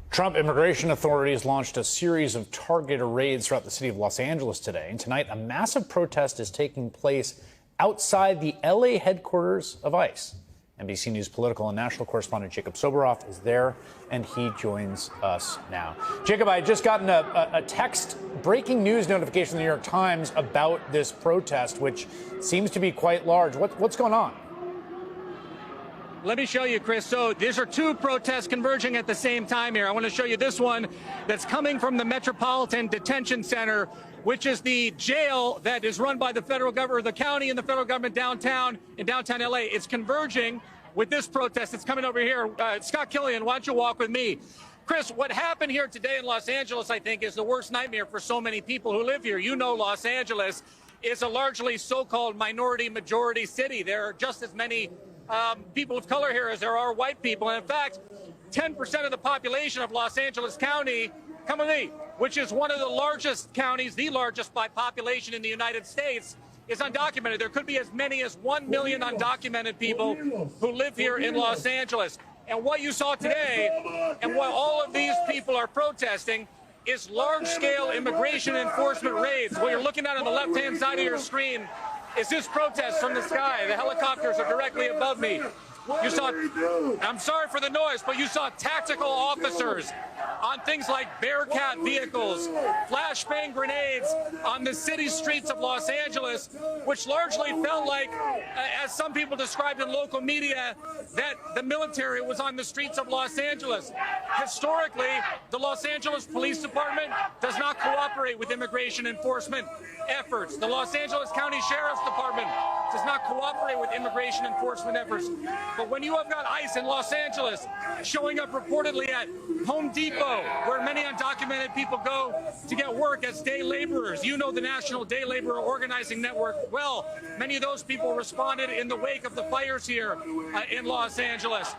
Trump immigration authorities launched a series of targeted raids throughout the city of Los Angeles today. And tonight, a massive protest is taking place outside the L.A. headquarters of ICE. NBC News political and national correspondent Jacob Soboroff is there, and he joins us now. Jacob, I had just gotten a text breaking news notification from the New York Times about this protest, which seems to be quite large. What's going on? Let me show you, Chris. So these are two protests converging at the same time here. I want to show you this one that's coming from the Metropolitan Detention Center, which is the jail that is run by the federal government, the county and the federal government downtown in downtown L.A. It's converging with this protest that's coming over here. Scott Killian, why don't you walk with me? Chris, what happened here today in Los Angeles, I think, is the worst nightmare for so many people who live here. You know, Los Angeles is a largely so-called minority-majority city. There are just as many people of color here as there are white people. And in fact, 10% of the population of Los Angeles County, come with me, which is one of the largest counties, the largest by population in the United States, is undocumented. There could be as many as 1 million undocumented people who live here in Los Angeles. And what you saw today, and what all of these people are protesting, is large-scale immigration enforcement raids. What you're looking at on the left-hand side of your screen is this protest from the sky. The helicopters are directly above me. You saw, I'm sorry for the noise, but you saw tactical officers on things like Bearcat vehicles, flashbang grenades on the city streets of Los Angeles, which largely felt like, as some people described in local media, that the military was on the streets of Los Angeles. Historically, the Los Angeles Police Department does not cooperate with immigration enforcement efforts. The Los Angeles County Sheriff's Department does not cooperate with immigration enforcement efforts. But when you have got ICE in Los Angeles showing up reportedly at Home Depot, where many undocumented people go to get work as day laborers, you know the National Day Laborer Organizing Network well. Many of those people responded in the wake of the fires here in Los Angeles.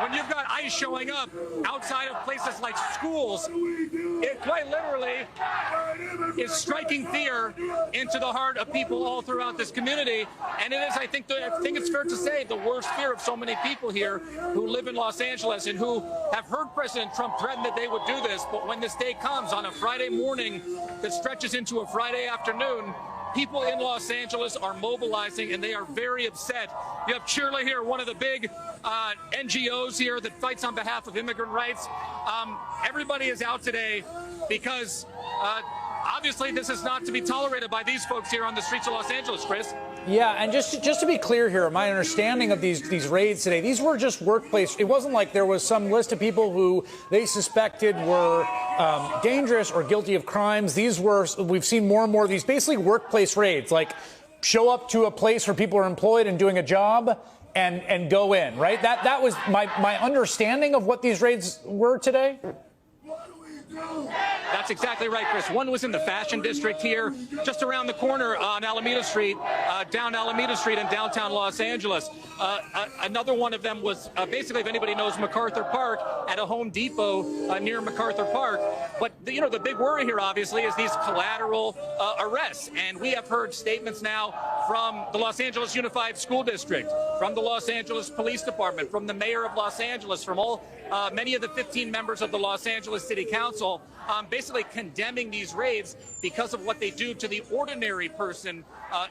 When you've got ICE showing up outside of places like schools, it quite literally is striking fear into the heart of people all throughout this community. And it is, I think it's fair to say, the worst fear of so many people here who live in Los Angeles and who have heard President Trump threaten that they would do this. But when this day comes on a Friday morning that stretches into a Friday afternoon, people in Los Angeles are mobilizing, and they are very upset. You have Cheerla here, one of the big NGOs here that fights on behalf of immigrant rights. Everybody is out today because obviously this is not to be tolerated by these folks here on the streets of Los Angeles, Chris. Yeah, and just to be clear here, my understanding of these raids today, these were just workplace. It wasn't like there was some list of people who they suspected were dangerous or guilty of crimes. These were, we've seen more and more of these basically workplace raids, like show up to a place where people are employed and doing a job and go in, right? That was my understanding of what these raids were today. That's exactly right, Chris. One was in the Fashion District here, just around the corner on Alameda Street, down Alameda Street in downtown Los Angeles. Another one of them was basically, if anybody knows MacArthur Park, at a Home Depot near MacArthur Park. But, the big worry here, obviously, is these collateral arrests. And we have heard statements now from the Los Angeles Unified School District, from the Los Angeles Police Department, from the mayor of Los Angeles, from many of the 15 members of the Los Angeles City Council, basically condemning these raids because of what they do to the ordinary person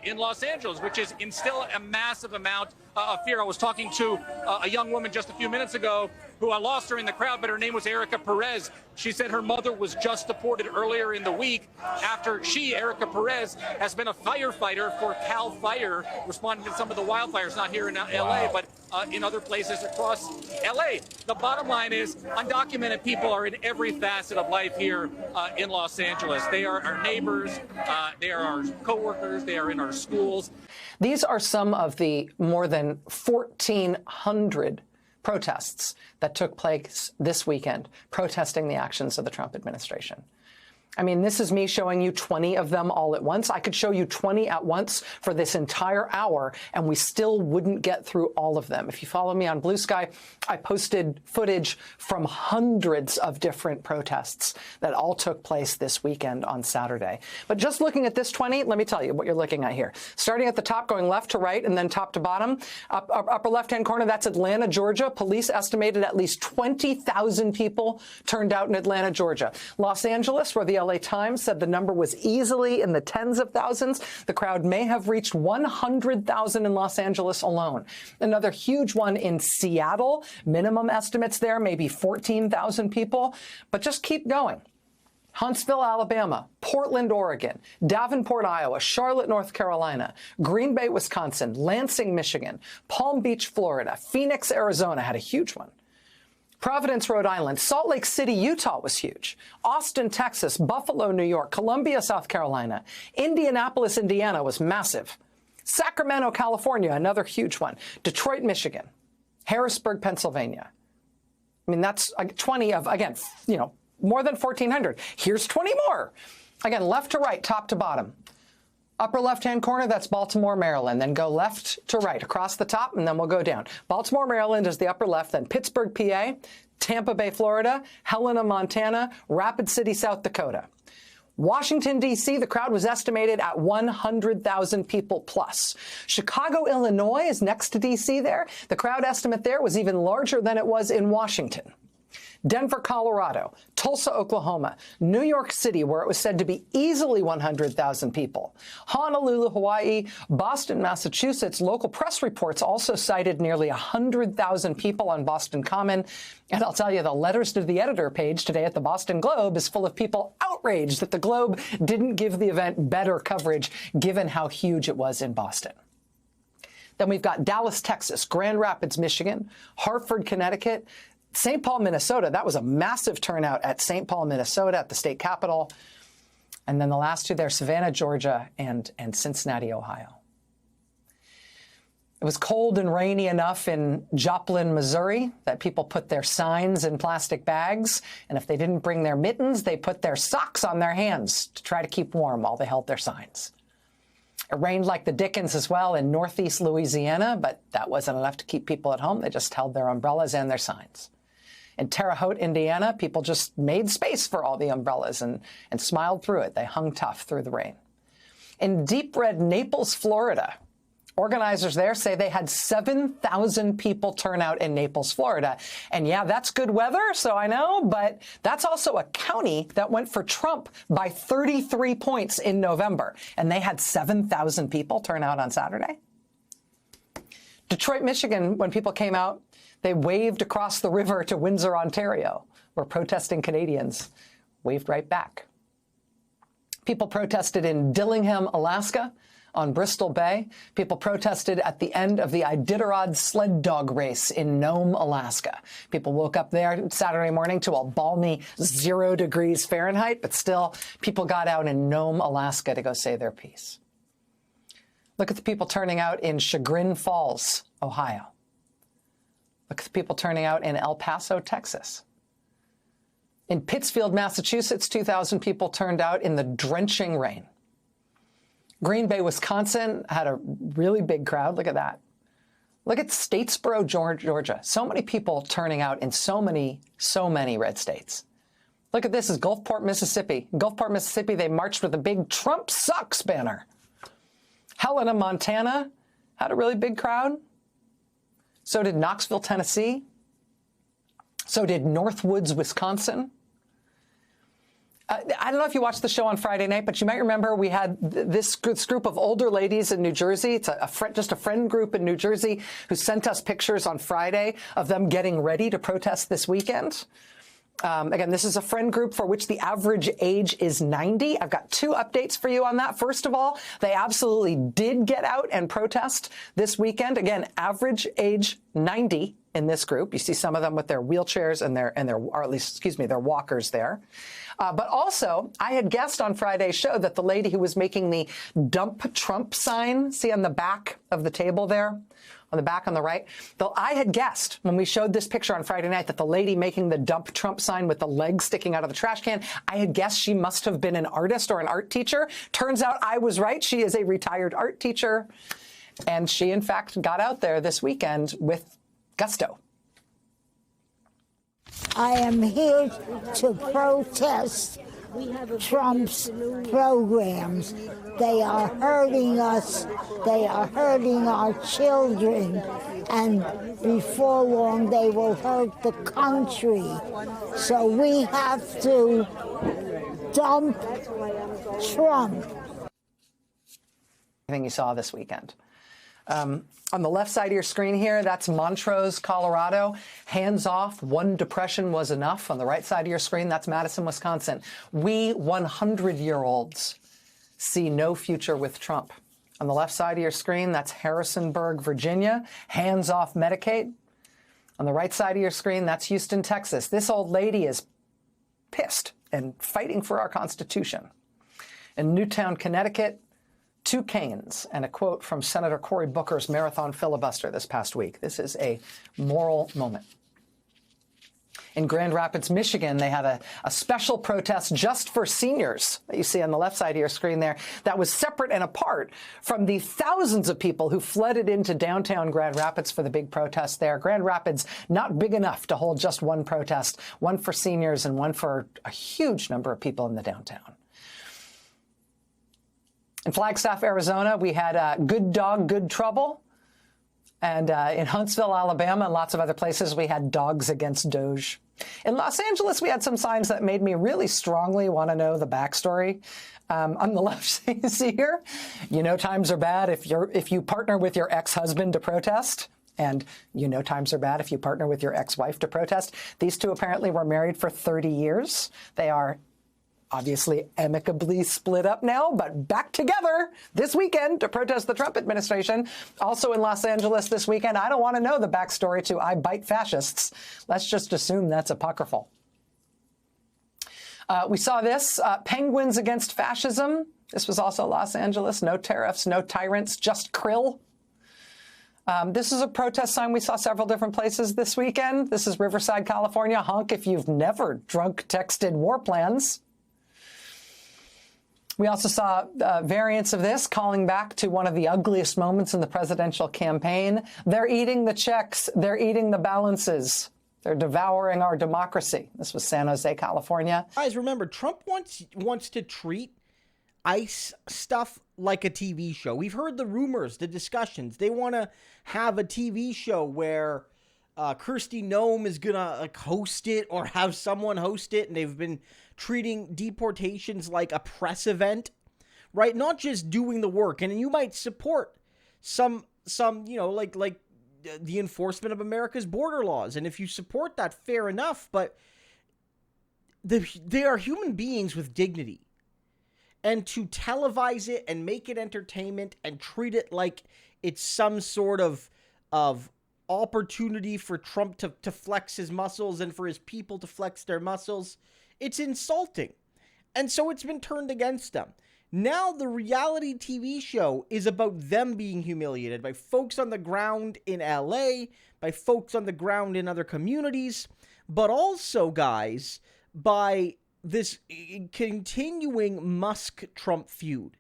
in Los Angeles, which is instill a massive amount of fear. I was talking to a young woman just a few minutes ago who I lost her in the crowd, but her name was Erica Perez. She said her mother was just deported earlier in the week after she, Erica Perez, has been a firefighter for CAL FIRE, responding to some of the wildfires, not here in L.A., but in other places across L.A. The bottom line is undocumented people are in every facet of life here in Los Angeles. They are our neighbors, they are our coworkers, they are in our schools. These are some of the more than 1,400 protests that took place this weekend, protesting the actions of the Trump administration. I mean, this is me showing you 20 of them all at once. I could show you 20 at once for this entire hour, and we still wouldn't get through all of them. If you follow me on Blue Sky, I posted footage from hundreds of different protests that all took place this weekend on Saturday. But just looking at this 20, let me tell you what you're looking at here. Starting at the top, going left to right, and then top to bottom. Upper left-hand corner, that's Atlanta, Georgia. Police estimated at least 20,000 people turned out in Atlanta, Georgia. Los Angeles, where the LA Times said the number was easily in the tens of thousands. The crowd may have reached 100,000 in Los Angeles alone. Another huge one in Seattle. Minimum estimates there, maybe 14,000 people. But just keep going. Huntsville, Alabama, Portland, Oregon, Davenport, Iowa, Charlotte, North Carolina, Green Bay, Wisconsin, Lansing, Michigan, Palm Beach, Florida, Phoenix, Arizona had a huge one. Providence, Rhode Island, Salt Lake City, Utah was huge. Austin, Texas, Buffalo, New York, Columbia, South Carolina, Indianapolis, Indiana was massive. Sacramento, California, another huge one. Detroit, Michigan, Harrisburg, Pennsylvania. I mean, that's 20 of, again, more than 1,400. Here's 20 more. Again, left to right, top to bottom. Upper left-hand corner, that's Baltimore, Maryland. Then go left to right across the top, and then we'll go down. Baltimore, Maryland is the upper left, then Pittsburgh, PA, Tampa Bay, Florida, Helena, Montana, Rapid City, South Dakota. Washington, D.C., the crowd was estimated at 100,000 people plus. Chicago, Illinois is next to D.C. there. The crowd estimate there was even larger than it was in Washington. Denver, Colorado, Tulsa, Oklahoma, New York City, where it was said to be easily 100,000 people, Honolulu, Hawaii, Boston, Massachusetts. Local press reports also cited nearly 100,000 people on Boston Common. And I'll tell you, the letters to the editor page today at the Boston Globe is full of people outraged that the Globe didn't give the event better coverage, given how huge it was in Boston. Then we've got Dallas, Texas, Grand Rapids, Michigan, Hartford, Connecticut, St. Paul, Minnesota. That was a massive turnout at St. Paul, Minnesota, at the state capitol. And then the last two there, Savannah, Georgia, and Cincinnati, Ohio. It was cold and rainy enough in Joplin, Missouri, that people put their signs in plastic bags. And if they didn't bring their mittens, they put their socks on their hands to try to keep warm while they held their signs. It rained like the dickens as well in northeast Louisiana, but that wasn't enough to keep people at home. They just held their umbrellas and their signs. In Terre Haute, Indiana, people just made space for all the umbrellas and smiled through it. They hung tough through the rain. In deep red Naples, Florida, organizers there say they had 7,000 people turn out in Naples, Florida. And yeah, that's good weather, so I know, but that's also a county that went for Trump by 33 points in November. And they had 7,000 people turn out on Saturday. Detroit, Michigan, when people came out, they waved across the river to Windsor, Ontario, where protesting Canadians waved right back. People protested in Dillingham, Alaska, on Bristol Bay. People protested at the end of the Iditarod sled dog race in Nome, Alaska. People woke up there Saturday morning to a balmy 0 degrees Fahrenheit, but still, people got out in Nome, Alaska to go say their piece. Look at the people turning out in Chagrin Falls, Ohio. Look at the people turning out in El Paso, Texas. In Pittsfield, Massachusetts, 2,000 people turned out in the drenching rain. Green Bay, Wisconsin had a really big crowd. Look at that. Look at Statesboro, Georgia. So many people turning out in so many red states. Look at this is Gulfport, Mississippi. Gulfport, Mississippi, they marched with a big Trump sucks banner. Helena, Montana had a really big crowd. So did Knoxville, Tennessee. So did Northwoods, Wisconsin. I don't know if you watched the show on Friday night, but you might remember we had this group of older ladies in New Jersey. It's just a friend group in New Jersey who sent us pictures on Friday of them getting ready to protest this weekend. Again, this is a friend group for which the average age is 90. I've got 2 updates for you on that. First of all, they absolutely did get out and protest this weekend. Again, average age 90 in this group. You see some of them with their wheelchairs and their walkers there. But also, I had guessed on Friday's show that the lady who was making the Dump Trump sign, see on the back of the table there, on the back on the right. Though I had guessed when we showed this picture on Friday night that the lady making the dump Trump sign with the legs sticking out of the trash can, I had guessed she must have been an artist or an art teacher. Turns out I was right. She is a retired art teacher. And she, in fact, got out there this weekend with gusto. I am here to protest Trump's programs. They are hurting us. They are hurting our children. And before long, they will hurt the country. So we have to dump Trump. Everything you saw this weekend. On the left side of your screen here, that's Montrose, Colorado. Hands off, one depression was enough. On the right side of your screen, that's Madison, Wisconsin. We 100-year-olds see no future with Trump. On the left side of your screen, that's Harrisonburg, Virginia. Hands off Medicaid. On the right side of your screen, that's Houston, Texas. This old lady is pissed and fighting for our Constitution. In Newtown, Connecticut, 2 canes and a quote from Senator Cory Booker's marathon filibuster this past week. This is a moral moment. In Grand Rapids, Michigan, they had a special protest just for seniors that you see on the left side of your screen there that was separate and apart from the thousands of people who flooded into downtown Grand Rapids for the big protest there. Grand Rapids not big enough to hold just one protest, one for seniors and one for a huge number of people in the downtown. In Flagstaff, Arizona, we had Good Dog, Good Trouble. And in Huntsville, Alabama, and lots of other places, we had Dogs Against Doge. In Los Angeles, we had some signs that made me really strongly want to know the backstory. On the left, you see here, you know times are bad if you partner with your ex-husband to protest. And you know times are bad if you partner with your ex-wife to protest. These two apparently were married for 30 years. They are obviously amicably split up now, but back together this weekend to protest the Trump administration. Also in Los Angeles this weekend, I don't want to know the backstory to I Bite Fascists. Let's just assume that's apocryphal. We saw this, Penguins Against Fascism. This was also Los Angeles. No tariffs, no tyrants, just krill. This is a protest sign we saw several different places this weekend. This is Riverside, California. Honk if you've never drunk texted war plans. We also saw variants of this calling back to one of the ugliest moments in the presidential campaign. They're eating the checks. They're eating the balances. They're devouring our democracy. This was San Jose, California. Guys, remember, Trump wants to treat ICE stuff like a TV show. We've heard the rumors, the discussions. They want to have a TV show where Kristi Noem is going to host it or have someone host it, and they've been treating deportations like a press event, right? Not just doing the work. And you might support some like the enforcement of America's border laws. And if you support that, fair enough, but they are human beings with dignity. And to televise it and make it entertainment and treat it like it's some sort of opportunity for Trump to flex his muscles and for his people to flex their muscles, it's insulting. And so it's been turned against them. Now the reality TV show is about them being humiliated by folks on the ground in LA, by folks on the ground in other communities, but also, guys, by this continuing Musk-Trump feud,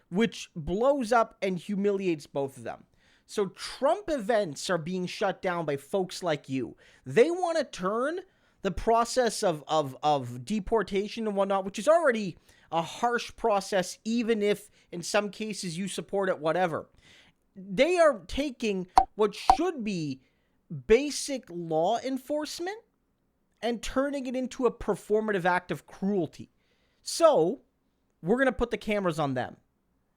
which blows up and humiliates both of them. So Trump events are being shut down by folks like you. They want to turn the process of deportation and whatnot, which is already a harsh process, even if in some cases you support it, whatever. They are taking what should be basic law enforcement and turning it into a performative act of cruelty. So we're going to put the cameras on them.